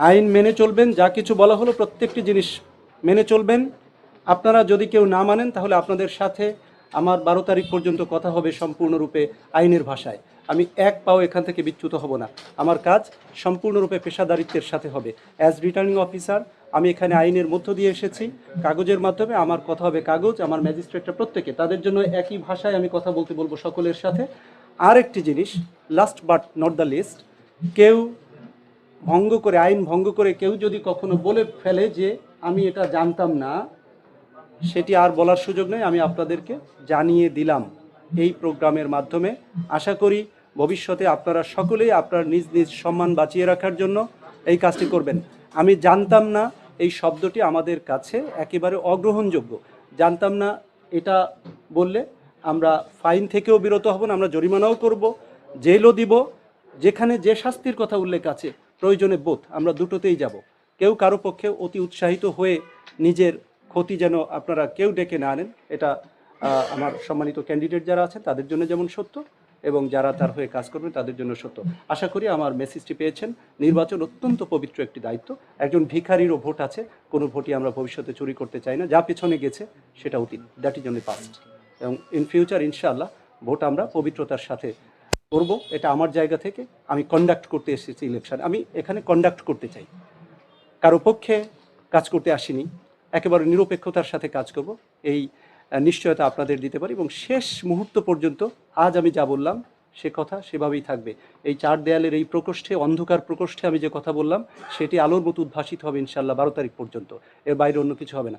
আইন মেনে চলবেন, যা কিছু বলা হলো প্রত্যেকটি জিনিস মেনে চলবেন। আপনারা যদি কেউ না মানেন তাহলে আপনাদের সাথে আমার 12 তারিখ পর্যন্ত কথা হবে সম্পূর্ণরূপে আইনের ভাষায়। আমি এক পাও এখান থেকে বিচ্যুত হব না। আমার কাজ সম্পূর্ণরূপে পেশাদারিত্বের সাথে হবে। অ্যাজ রিটার্নিং অফিসার আমি এখানে আইনের মধ্য দিয়ে এসেছি, কাগজের মাধ্যমে আমার কথা হবে কাগজ, আমার ম্যাজিস্ট্রেটরা প্রত্যেকে তাদের জন্য একই ভাষায় আমি কথা বলতে বলবো সকলের সাথে। আর একটি জিনিস, last but not the least, কেউ ভঙ্গ করে, আইন ভঙ্গ করে কেউ যদি কখনো বলে ফেলে যে আমি এটা জানতাম না, সেটি আর বলার সুযোগ নেই। আমি আপনাদেরকে জানিয়ে দিলাম এই প্রোগ্রামের মাধ্যমে। আশা করি ভবিষ্যতে আপনারা সকলেই আপনার নিজ নিজ সম্মান বাঁচিয়ে রাখার জন্য এই কাজটি করবেন। আমি জানতাম না এই শব্দটি আমাদের কাছে একেবারে অগ্রহণযোগ্য। জানতাম না এটা বললে আমরা ফাইন থেকেও বিরত হব না, আমরা জরিমানাও করব, জেলও দিব। যেখানে যে শাস্তির কথা উল্লেখ আছে প্রয়োজনে বোধ আমরা দুটোতেই যাব। কেউ কারো পক্ষে অতি উৎসাহিত হয়ে নিজের ক্ষতি যেন আপনারা কেউ ডেকে না আনেন। এটা আমার সম্মানিত ক্যান্ডিডেট যারা আছেন তাদের জন্য যেমন সত্য, এবং যারা তার হয়ে কাজ করবেন তাদের জন্য সত্য। আশা করি আমার মেসেজটি পেয়েছেন। নির্বাচন অত্যন্ত পবিত্র একটি দায়িত্ব। একজন ভিখারিরও ভোট আছে, কোনো ভোটই আমরা ভবিষ্যতে চুরি করতে চাই না। যা পেছনে গেছে সেটা অতীত, দ্যাট ইজ অনলি পাস্ট। এবং ইন ফিউচার ইনশাআল্লাহ ভোট আমরা পবিত্রতার সাথে করব। এটা আমার জায়গা থেকে আমি কন্ডাক্ট করতে এসেছি ইলেকশন, আমি এখানে কন্ডাক্ট করতে চাই, কারো পক্ষে কাজ করতে আসিনি। একেবারে নিরপেক্ষতার সাথে কাজ করব, এই নিশ্চয়তা আপনাদের দিতে পারি। এবং শেষ মুহূর্ত পর্যন্ত আজ আমি যা বললাম সে কথা সেভাবেই থাকবে। এই চার দেয়ালের এই প্রকোষ্ঠে, অন্ধকার প্রকোষ্ঠে আমি যে কথা বললাম সেটি আলোর মতো উদ্ভাসিত হবে ইনশাআল্লাহ 12 তারিখ পর্যন্ত। এর বাইরে অন্য কিছু হবে না।